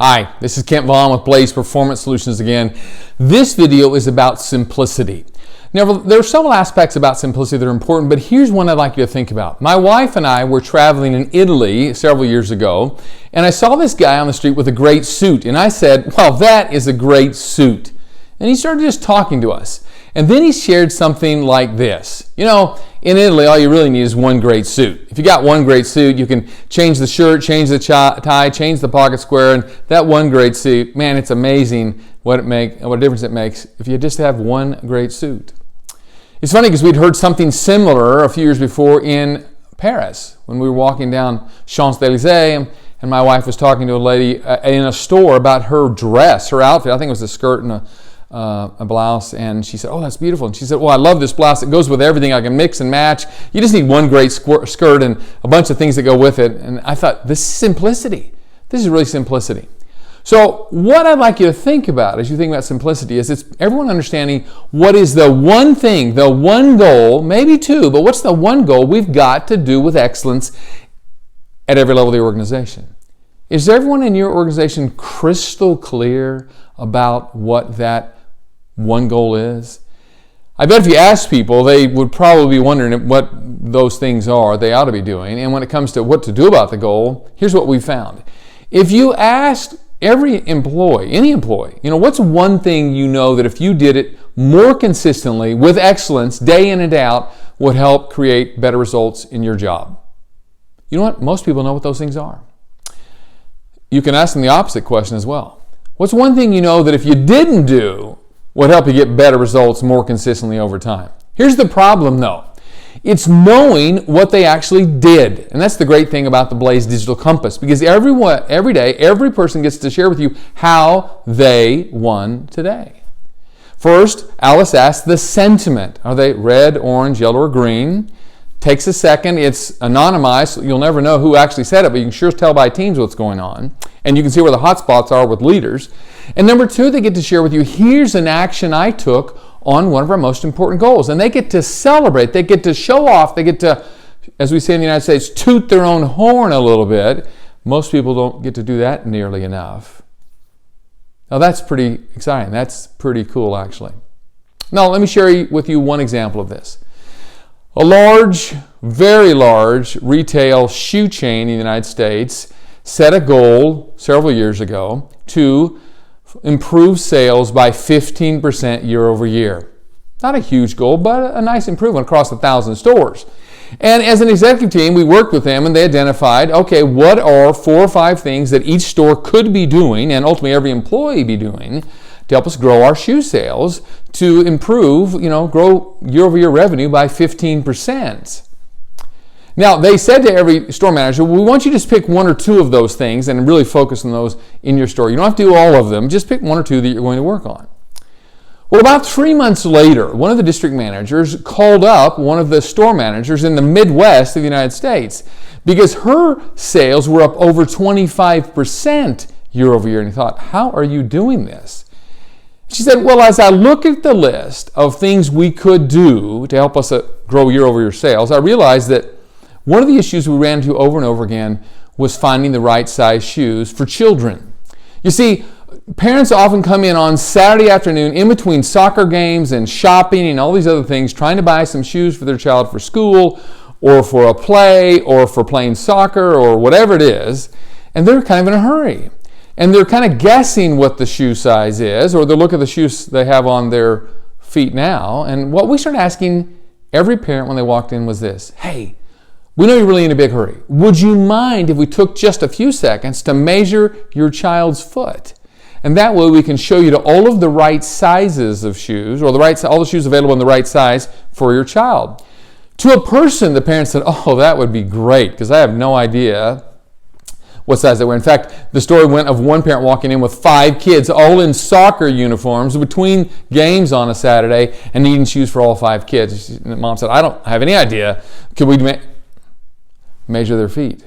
Hi, this is Kent Vaughn with Blaze Performance Solutions again. This video is about simplicity. Now, there are several aspects about simplicity that are important, but here's one I'd like you to think about. My wife and I were traveling in Italy several years ago, and I saw this guy on the street with a great suit, and I said, "Well, that is a great suit." And he started just talking to us. And then he shared something like this. You know, in Italy, all you really need is one great suit. If you got one great suit, you can change the shirt, change the tie, change the pocket square, and that one great suit, man, it's amazing what difference it makes if you just have one great suit. It's funny because we'd heard something similar a few years before in Paris when we were walking down Champs-Élysées, and my wife was talking to a lady in a store about her dress, her outfit. I think it was a skirt and a blouse, and she said, "Oh, that's beautiful." And she said, "Well, I love this blouse. It goes with everything. I can mix and match. You just need one great skirt and a bunch of things that go with it." And I thought, this is simplicity. This is really simplicity. So what I'd like you to think about as you think about simplicity is it's everyone understanding what is the one thing, the one goal, maybe two, but what's the one goal we've got to do with excellence at every level of the organization? Is everyone in your organization crystal clear about what that one goal is? I bet if you ask people, they would probably be wondering what those things are they ought to be doing. And when it comes to what to do about the goal, here's what we found. If you asked every employee, any employee, what's one thing you know that if you did it more consistently with excellence day in and day out would help create better results in your job? You know what? Most people know what those things are. You can ask them the opposite question as well. What's one thing you know that if you didn't do would help you get better results more consistently over time? Here's the problem though. It's knowing what they actually did. And that's the great thing about the Blaze Digital Compass, because every day, every person gets to share with you how they won today. First, Alice asks the sentiment. Are they red, orange, yellow, or green? Takes a second. It's anonymized. So you'll never know who actually said it, but you can sure tell by teams what's going on. And you can see where the hot spots are with leaders. And number two, they get to share with you, here's an action I took on one of our most important goals. And they get to celebrate. They get to show off. They get to, as we say in the United States, toot their own horn a little bit. Most people don't get to do that nearly enough. Now that's pretty exciting. That's pretty cool, actually. Now let me share with you one example of this. A large, very large retail shoe chain in the United States set a goal several years ago to improve sales by 15% year over year. Not a huge goal, but a nice improvement across 1,000 stores. And as an executive team, we worked with them and they identified, okay, what are 4 or 5 things that each store could be doing and ultimately every employee be doing to help us grow our shoe sales to improve, grow year over year revenue by 15%. Now, they said to every store manager, we want you to just pick 1 or 2 of those things and really focus on those in your store. You don't have to do all of them. Just pick 1 or 2 that you're going to work on. Well, about 3 months later, one of the district managers called up one of the store managers in the Midwest of the United States because her sales were up over 25% year over year. And he thought, how are you doing this? She said, well, as I look at the list of things we could do to help us grow year over year sales, I realized that one of the issues we ran into over and over again was finding the right size shoes for children. You see, parents often come in on Saturday afternoon in between soccer games and shopping and all these other things, trying to buy some shoes for their child for school or for a play or for playing soccer or whatever it is, and they're kind of in a hurry. And they're kind of guessing what the shoe size is, or they look at the shoes they have on their feet now. And what we started asking every parent when they walked in was this: hey, we know you're really in a big hurry. Would you mind if we took just a few seconds to measure your child's foot? And that way we can show you to all of the right sizes of shoes, or all the shoes available in the right size for your child. To a person, the parents said, oh, that would be great, because I have no idea what size they were. In fact, the story went of one parent walking in with 5 kids, all in soccer uniforms between games on a Saturday, and needing shoes for all 5 kids. And Mom said, I don't have any idea. Could we measure their feet?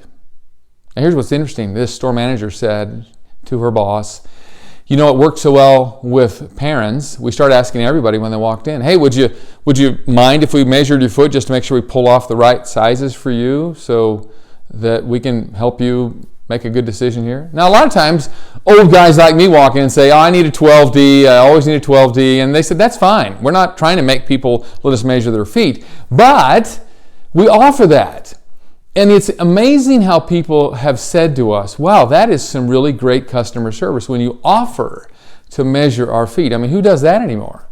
And here's what's interesting. This store manager said to her boss, it worked so well with parents, we started asking everybody when they walked in, hey, would you mind if we measured your foot just to make sure we pull off the right sizes for you so that we can help you make a good decision here? Now, a lot of times, old guys like me walk in and say, oh, I need a 12D, I always need a 12D. And they said, that's fine. We're not trying to make people let us measure their feet. But we offer that. And it's amazing how people have said to us, wow, that is some really great customer service when you offer to measure our feet. I mean, who does that anymore?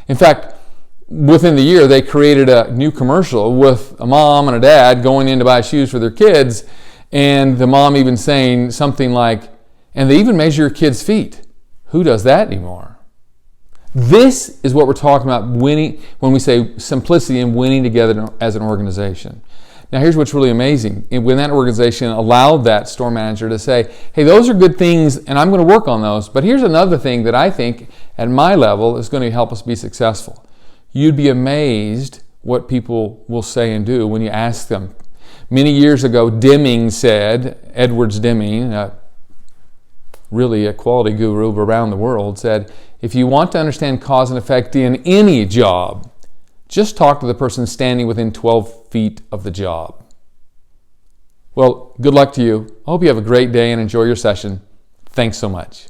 In fact, within the year, they created a new commercial with a mom and a dad going in to buy shoes for their kids, and the mom even saying something like, and they even measure your kids' feet. Who does that anymore? This is what we're talking about winning when we say simplicity and winning together as an organization. Now, here's what's really amazing. When that organization allowed that store manager to say, hey, those are good things, and I'm going to work on those, but here's another thing that I think at my level is going to help us be successful. You'd be amazed what people will say and do when you ask them. Many years ago, Deming said, Edwards Deming, really a quality guru around the world, said, if you want to understand cause and effect in any job, just talk to the person standing within 12 feet of the job. Well, good luck to you. I hope you have a great day and enjoy your session. Thanks so much.